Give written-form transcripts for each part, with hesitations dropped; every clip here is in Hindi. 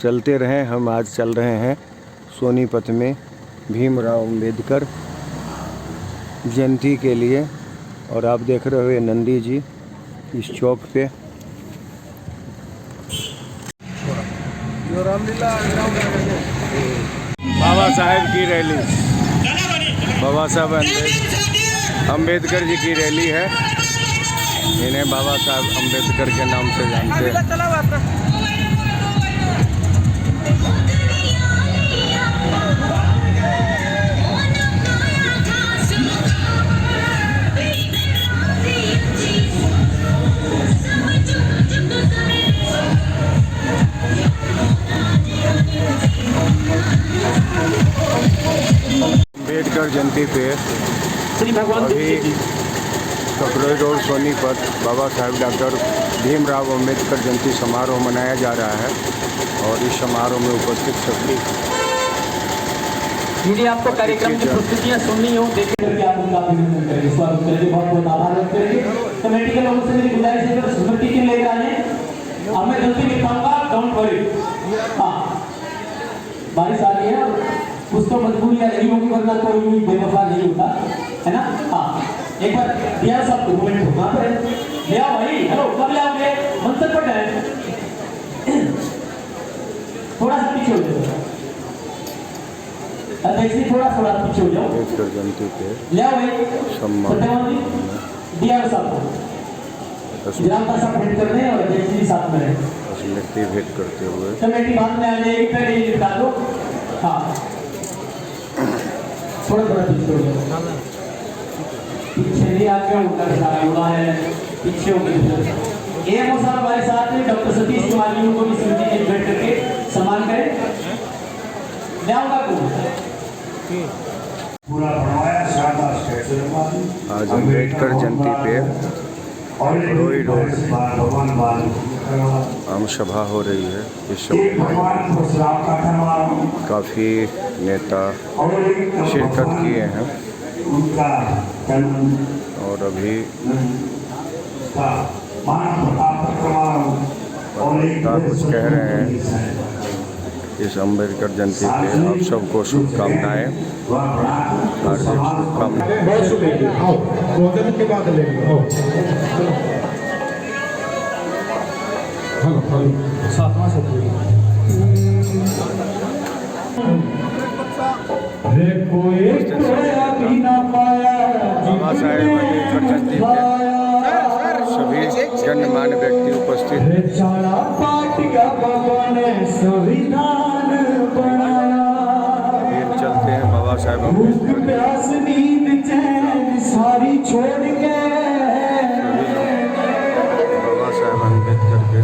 चलते रहें। हम आज चल रहे हैं सोनीपत में भीमराव अंबेडकर जयंती के लिए, और आप देख रहे हो ये नंदी जी इस चौक पे। बाबा साहेब की रैली, बाबा साहब अंबेडकर जी की रैली है। इन्हें बाबा साहब अंबेडकर के नाम से जानते हैं। अंबेडकर जयंती पे अभी ककरोई रोड सोनीपत बाबा साहेब डॉक्टर भीमराव अंबेडकर जयंती समारोह मनाया जा रहा है, और इस समारोह में उपस्थित सभी यदि आपको कार्यक्रम की प्रस्तुतियां सुननी हो देख करके आप उनका अभिनंदन करें, स्वागत करें, बहुत बहुत आभार व्यक्त करेंगे। कमेटी के लोगों से मेरी गुजारिश है कि स्मृति के लेकर आए, अब मैं जल्दी लिखाऊंगा, डोंट वरी। हाँ, बारिश आ रही है, कुछ तो मजबूरी नहीं होगी, वरना कोई भी बेवफा नहीं होता है ना। हाँ, एक बार दिया सब डॉक्यूमेंट होगा पर ले आओ भाई। हेलो, कब ले आओगे? मंत्र पर है, थोड़ा सा पीछे हो जाओ, अध्यक्ष थोड़ा पीछे हो जाओ। अंबेडकर जयंती पे ले आओ भाई, सत्यवान दिया सब ग्राम का सब भेंट करने और अध्यक्ष जी साथ में रहे, स्मृति भेंट करते हुए कमेटी बाद में आ जाएगी, पहले ये निकाल दो। हाँ, थोड़ा पीछे हो जाओ, पीछे नहीं आके उनका सारा हुआ है, पीछे हो गए। एएमओ साहब हमारे साथ में डॉक्टर सतीश कुमार जी को भी स्मृति के भेंट करके सम्मान करें। ले आऊंगा पूरा बनवाया शारदा स्टेशन। आज अंबेडकर जयंती पे ककरोई रोड आम सभा हो रही है। इस सभा में काफ़ी नेता शिरकत किए हैं, और अभी नेता कुछ कह रहे हैं। इस अंबेडकर जयंती पे आप सबको शुभकामनाएं, हार्दिक शुभकामनाएं। भोजन के बाद लेंगे। सातवां से बाबा साहेब अंबेडकर जयंती पे सभी गणमान्य व्यक्ति उपस्थित हैं। चलते हैं बाबा साहेब सारी छोड़ के बाबा साहेब अंबेडकर के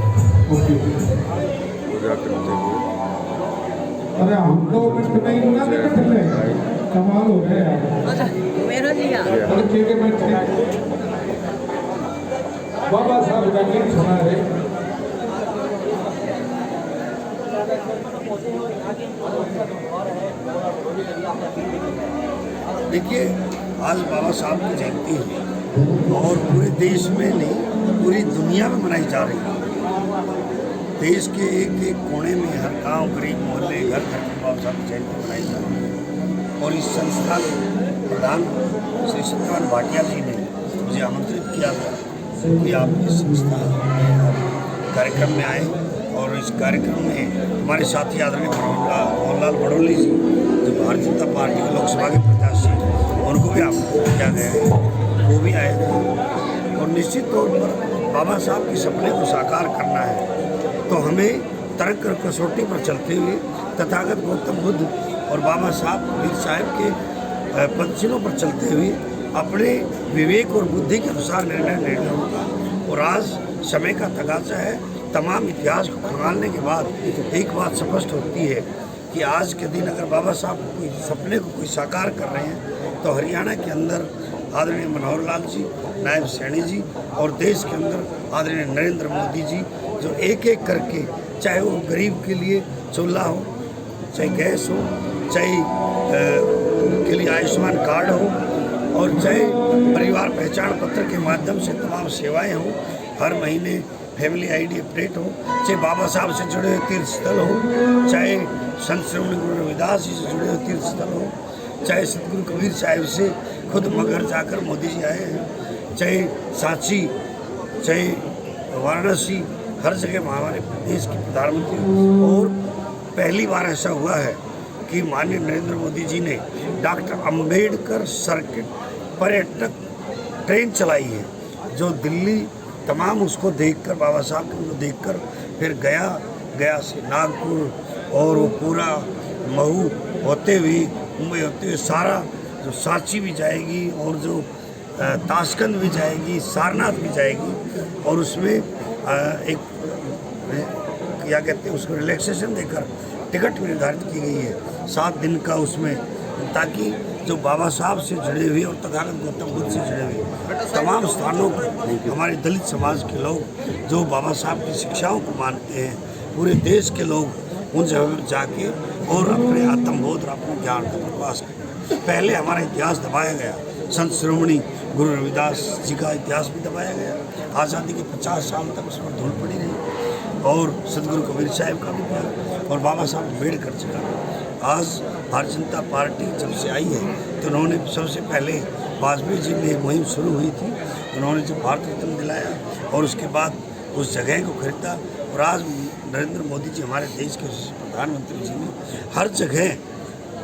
पूजा करते हुए। अरे हम 2 मिनट नहीं ना निकलते, कमाल हो गया यार। ठीक है, मैं बाबा साहब का गीत सुना है। देखिए, आज बाबा साहब की जयंती है और पूरे देश में नहीं, पूरी दुनिया में मनाई जा रही है। देश के एक एक कोने में, हर गांव, गरीब मोहल्ले, घर घर में बाबा साहब की जयंती मनाई जा रही है। और इस संस्था के प्रधान श्री सत्यवान भाटिया जी ने मुझे आमंत्रित किया था कि आप इस संस्था कार्यक्रम में आए, और इस कार्यक्रम में हमारे साथी आदरणीय मोहनलाल बड़ौली जी, जो भारतीय जनता पार्टी के लोकसभा के प्रत्याशी, उनको भी आमंत्रित किया गया है, वो भी आए थे। और निश्चित तौर पर बाबा साहब के सपने को साकार करना है तो हमें तर्क और कसौटी पर चलते हुए तथागत गौतम बुद्ध और बाबा साहब के पंथियों पर चलते हुए अपने विवेक और बुद्धि के अनुसार निर्णय लेना होगा। और आज समय का तकाजा है, तमाम इतिहास को खंगालने के बाद एक बात स्पष्ट होती है कि आज के दिन अगर बाबा साहब कोई सपने को कोई साकार कर रहे हैं तो हरियाणा के अंदर आदरणीय मनोहर लाल जी, नायब सैनी जी, और देश के अंदर आदरणीय नरेंद्र मोदी जी, जो एक एक करके, चाहे वो गरीब के लिए चूल्हा हो, चाहे गैस हो, चाहे उनके लिए आयुष्मान कार्ड हो, और चाहे परिवार पहचान पत्र के माध्यम से तमाम सेवाएं हों, हर महीने फैमिली आईडी अपडेट हो, चाहे बाबा साहब से जुड़े हुए तीर्थ स्थल हो, चाहे संत श्रोमणी गुरु रविदास जी से जुड़े हुए तीर्थ स्थल हो, चाहे सतगुरु कबीर साहिब से खुद मगहर जाकर मोदी जी आए हैं, चाहे सांची, चाहे वाराणसी, हर जगह हमारे देश के प्रधानमंत्री। और पहली बार ऐसा हुआ है कि माननीय नरेंद्र मोदी जी ने डॉक्टर अंबेडकर सर्किट पर्यटक ट्रेन चलाई है, जो दिल्ली तमाम उसको देखकर, बाबा साहब को देखकर फिर गया से नागपुर और वो पूरा महू होते हुए, मुंबई होते हुए सारा जो सांची भी जाएगी और जो ताशकंद भी जाएगी, सारनाथ भी जाएगी। और उसमें एक क्या कहते हैं उसको रिलैक्सेशन देकर टिकट निर्धारित की गई है 7 दिन का उसमें, ताकि जो बाबा साहब से जुड़े हुए और तथागत गौतम बुद्ध से जुड़े हुए तमाम स्थानों को हमारे दलित समाज के लोग जो बाबा साहब की शिक्षाओं को मानते हैं, पूरे देश के लोग उन जगह पर जाके और अपने आत्मबोध और अपने ज्ञान का प्रकाश करें। पहले हमारा इतिहास दबाया गया, संत श्रोमणी गुरु रविदास जी का इतिहास भी दबाया गया, आज़ादी के 50 साल तक उस पर धूल पड़ी रही, और सतगुरु कबीर साहिब का भी किया, और बाबा साहब अम्बेडकर जी का। आज भारतीय जनता पार्टी जब से आई है तो उन्होंने सबसे पहले वाजपेयी जी में मुहिम शुरू हुई थी, उन्होंने जो भारत रत्न दिलाया और उसके बाद उस जगह को खरीदा। और आज नरेंद्र मोदी जी हमारे देश के प्रधानमंत्री जी ने हर जगह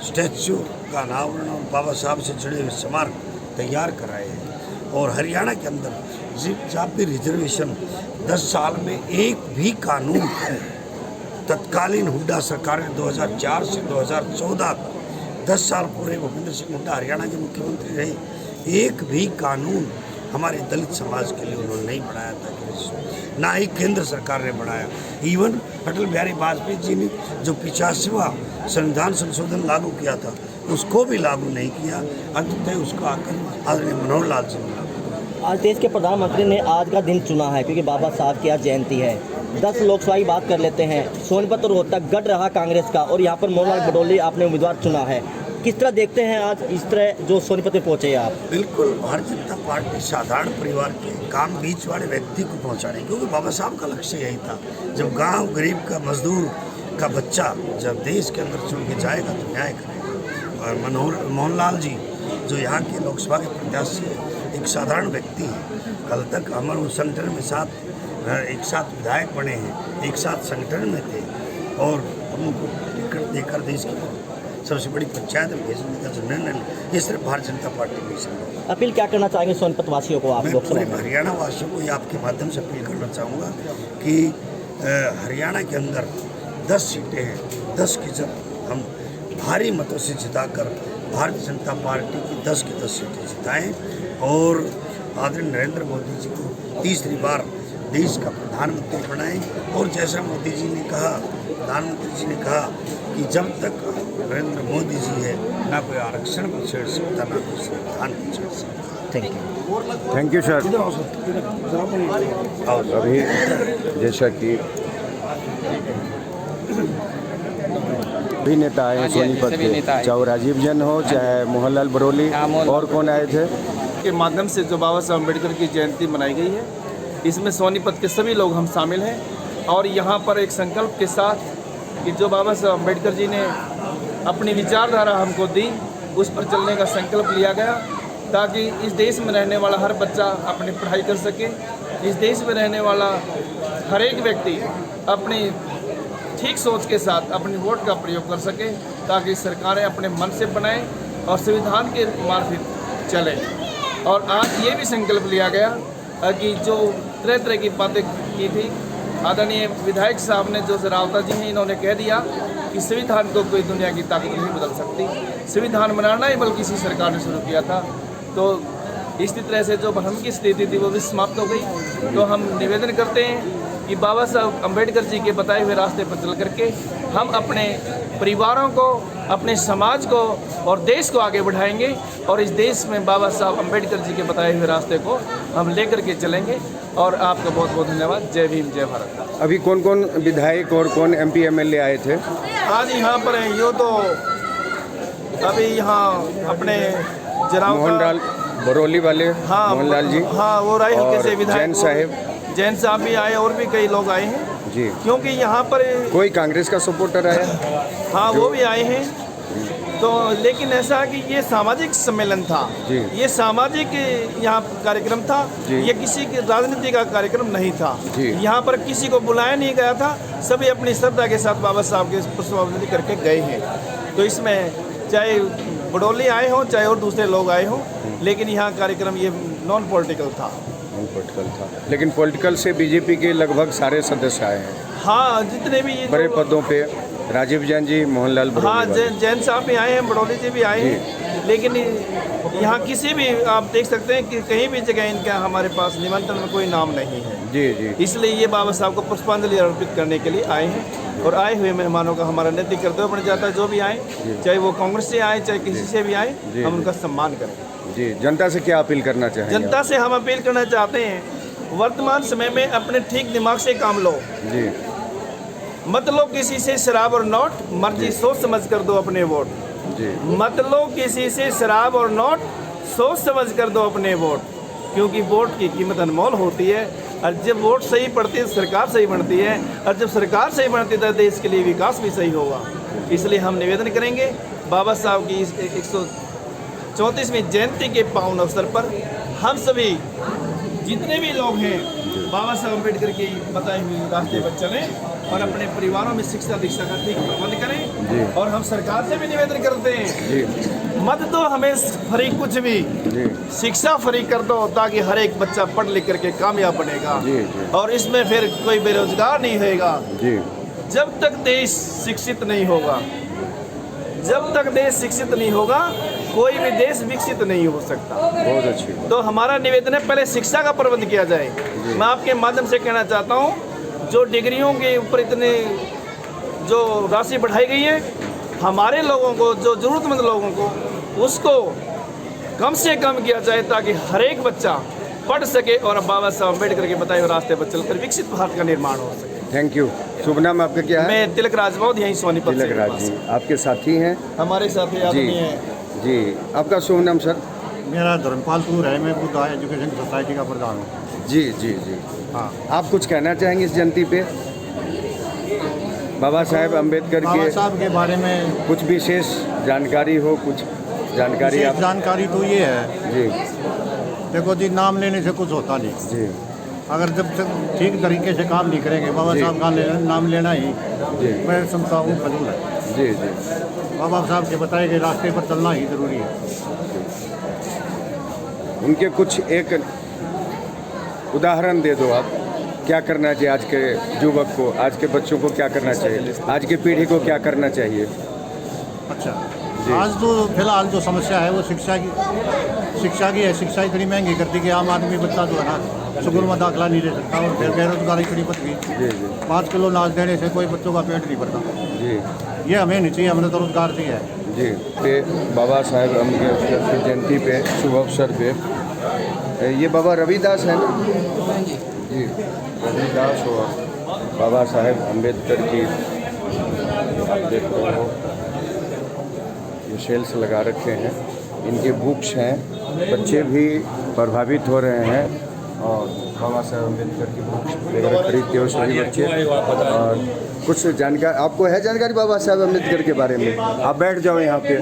स्टैच्यू का अनावरण और बाबा साहब से जुड़े हुए स्मारक तैयार कराए हैं। और हरियाणा के अंदर जब भी रिजर्वेशन 10 साल में एक भी कानून, तत्कालीन हुड्डा सरकार ने 2004 से 2014 10 साल पूरे भूपेंद्र सिंह हुड्डा हरियाणा के मुख्यमंत्री रहे, एक भी कानून हमारे दलित समाज के लिए उन्होंने नहीं बढ़ाया था, ना ही केंद्र सरकार ने बढ़ाया। इवन अटल बिहारी वाजपेयी जी ने जो 85वां संविधान संशोधन लागू किया था उसको भी लागू नहीं किया, अंततः उसको आकर आदरणीय मनोहर लाल जी ने। आज देश के प्रधानमंत्री ने आज का दिन चुना है क्योंकि बाबा साहब की आज जयंती है। 10 लोकसभा की बात कर लेते हैं, सोनीपत और रोहतक गढ़ रहा कांग्रेस का, और यहाँ पर मोहनलाल बडोली आपने उम्मीदवार चुना है। किस तरह देखते हैं आज इस तरह जो सोनीपत में पहुँचे आप? बिल्कुल, भारतीय जनता पार्टी साधारण परिवार के काम बीच वाले व्यक्ति को पहुँचाने, क्योंकि बाबा साहब का लक्ष्य यही था। जब गांव गरीब का, मजदूर का बच्चा जब देश के अंदर चुन के जाएगा तो न्याय करेगा। और मोहनलाल जी जो यहाँ के लोकसभा के प्रत्याशी है, एक साधारण व्यक्ति है। कल तक हमारे उस संगठन में एक साथ विधायक बने हैं, एक साथ संगठन में थे, और उनको टिकट देकर देश की सबसे बड़ी पंचायत में भेजने का जो निर्णय, ये सिर्फ भारतीय जनता पार्टी में संभव। अपील क्या करना चाहेंगे सोनीपत वासियों को आप? मैं पूरे हरियाणा वासियों को ये आपके माध्यम से अपील करना चाहूँगा कि हरियाणा के अंदर 10 सीटें हैं, 10 की जब हम भारी मतों से जिताकर भारतीय जनता पार्टी की 10 की 10 सीटें जिताएं और आदरणीय नरेंद्र मोदी जी को तीसरी बार देश का प्रधानमंत्री बनाएं। और जैसा मोदी जी ने कहा, प्रधानमंत्री जी ने कहा कि जब तक नरेंद्र मोदी जी है ना कोई आरक्षण को छेड़ सकता, ना कोई संविधान को छेड़ सकता। Thank you sir. अभी जैसा कि भी नेता आए सोनीपत के, चाहे वो राजीव जैन हो, चाहे मोहनलाल बडोली, और कौन आए थे, के माध्यम से जो बाबा साहब अम्बेडकर की जयंती मनाई गई है, इसमें सोनीपत के सभी लोग हम शामिल हैं। और यहाँ पर एक संकल्प के साथ कि जो बाबा साहब अम्बेडकर जी ने अपनी विचारधारा हमको दी, उस पर चलने का संकल्प लिया गया, ताकि इस देश में रहने वाला हर बच्चा अपनी पढ़ाई कर सके, इस देश में रहने वाला हर एक व्यक्ति अपनी ठीक सोच के साथ अपनी वोट का प्रयोग कर सके, ताकि सरकारें अपने मन से बनाएं और संविधान के मार्फत चलें। और आज ये भी संकल्प लिया गया कि जो तरह तरह की बातें की थी, आदरणीय विधायक साहब ने, जो रावता जी हैं, इन्होंने कह दिया कि संविधान को कोई दुनिया की ताकत नहीं बदल सकती, संविधान बनाना ही बल्कि किसी सरकार ने शुरू किया था। तो इसी तरह से जो भ्रम की स्थिति थी वो भी समाप्त हो गई। तो हम निवेदन करते हैं कि बाबा साहब अम्बेडकर जी के बताए हुए रास्ते पर चल करके हम अपने परिवारों को, अपने समाज को और देश को आगे बढ़ाएंगे, और इस देश में बाबा साहब अम्बेडकर जी के बताए हुए रास्ते को हम लेकर के चलेंगे। और आपका बहुत बहुत धन्यवाद। जय भीम, जय भारत। अभी कौन कौन विधायक और कौन MP MLA आए थे? आज यहाँ पर हैं, यो तो अभी यहाँ अपने जनाब मोहनलाल बडोली वाले, हाँ, मोहनलाल जी, हाँ, वो राय हल्के से विधायक जैन साहिब, जैन साहब भी आए और भी कई लोग आए हैं जी। क्योंकि यहाँ पर कोई कांग्रेस का सपोर्टर आया? हाँ वो भी आए हैं। तो लेकिन ऐसा है कि ये सामाजिक सम्मेलन था जी। ये सामाजिक यहाँ कार्यक्रम था जी। ये किसी की राजनीति का कार्यक्रम नहीं था जी। यहाँ पर किसी को बुलाया नहीं गया था सभी अपनी श्रद्धा के साथ बाबा साहब के पुष्पांजलि करके गए हैं। तो इसमें चाहे बडोली आए हों चाहे और दूसरे लोग आए हों लेकिन यहाँ कार्यक्रम ये नॉन पॉलिटिकल था। पॉलिटिकल था लेकिन पॉलिटिकल से बीजेपी के लगभग सारे सदस्य आए हैं। हाँ जितने भी ये बड़े पदों पे राजीव जैन जी, मोहनलाल हाँ बडोली वाले। जैन साहब भी आए हैं, बडोली जी भी आए हैं लेकिन यहाँ किसी भी आप देख सकते हैं कि कहीं भी जगह इनका हमारे पास निमंत्रण में कोई नाम नहीं है। जी जी। इसलिए ये बाबा साहब को पुष्पांजलि अर्पित करने के लिए आए हैं और आए हुए मेहमानों का हमारा नैतिक कर्तव्य बन जाता है जो भी आए चाहे वो कांग्रेस से आए चाहे किसी से भी आए हम उनका सम्मान करें। जी जनता से क्या अपील करना चाहेंगे? जनता से हम अपील करना चाहते हैं वर्तमान समय में अपने ठीक दिमाग से काम लो जी। मत लो किसी से शराब और नोट मर्जी सोच समझ कर दो अपने वोट जी। मत लो किसी से शराब और नोट सोच समझ कर दो अपने वोट क्योंकि वोट की कीमत अनमोल होती है और जब वोट सही पड़ती है सरकार सही बनती है और जब सरकार सही बनती है तो देश के लिए विकास भी सही होगा। इसलिए हम निवेदन करेंगे बाबा साहब की 134वीं जयंती के पावन अवसर पर हम सभी जितने भी लोग हैं बाबा साहब अम्बेडकर की बताई हुई रास्ते पर चलें और अपने परिवारों में शिक्षा दीक्षा का ठीक प्रबंध करें। और हम सरकार से भी निवेदन करते हैं मत दो हमें फ्री कुछ भी शिक्षा फ्री कर दो ताकि हर एक बच्चा पढ़ लिख करके कामयाब बनेगा और इसमें फिर कोई बेरोजगार नहीं रहेगा। जब तक देश शिक्षित नहीं होगा जब तक देश शिक्षित नहीं होगा कोई भी देश विकसित नहीं हो सकता। बहुत अच्छी। तो हमारा निवेदन है पहले शिक्षा का प्रबंध किया जाए। मैं आपके माध्यम से कहना चाहता हूँ जो डिग्रियों के ऊपर इतने जो राशि बढ़ाई गई है हमारे लोगों को जो ज़रूरतमंद लोगों को उसको कम से कम किया जाए ताकि हर एक बच्चा पढ़ सके और बाबा साहब अम्बेडकर के बताए हुए रास्ते पर चलकर विकसित भारत का निर्माण हो सके। Thank you. शुभ नाम आपका क्या है? मैं तिलक राजभौत यहीं सोनीपत से। तिलक राज जी आपके साथी हैं? हमारे साथी आदमी जी। हैं जी आपका शुभ नाम सर? मेरा धर्मपाल टूर है, मैं बुद्धा एजुकेशन सोसाइटी का प्रधान हूँ। जी जी जी। हाँ, आप कुछ कहना चाहेंगे इस जयंती पे बाबा साहेब अम्बेडकर बाबा के साहब के बारे में कुछ विशेष जानकारी हो? कुछ जानकारी विशेष आप? जानकारी तो ये है जी देखो जी नाम लेने से कुछ होता नहीं। जी अगर जब तक ठीक तरीके से काम नहीं करेंगे बाबा जी। साहब का नाम लेना ही जी मैं समझता हूँ फजूल है। जी जी। बाबा साहब के बताए गए रास्ते पर चलना ही ज़रूरी है। उनके कुछ एक उदाहरण दे दो आप क्या करना चाहिए आज के युवक को, आज के बच्चों को क्या करना चाहिए, आज की पीढ़ी को क्या करना चाहिए? अच्छा आज तो फिलहाल जो समस्या है वो शिक्षा की है। शिक्षा इतनी महंगी कर दी कि आम आदमी बच्चा जो है ना स्कूल में दाखिला नहीं ले सकता और फिर बेरोजगारी इतनी बढ़ गई। जी जी 5 किलो अनाज देने से कोई बच्चों का पेट नहीं भरता। जी ये हमें नहीं चाहिए, हमने तो रोजगार दिया है। जी। पे बाबा साहेब अम्बेडकर की जयंती पे शुभ अवसर पे ये बाबा रविदास है ना? जी रविदास और बाबा साहेब अम्बेडकर की आप देख रहे हो ये सेल्स लगा रखे हैं, इनके बुक्स हैं, बच्चे भी प्रभावित हो रहे हैं और बाबा साहेब अम्बेडकर की बुक्स वगैरह खरीदते हो सभी बच्चे। और कुछ जानकारी आपको है जानकारी बाबा साहेब अम्बेडकर के बारे में? आप बैठ जाओ यहाँ पे।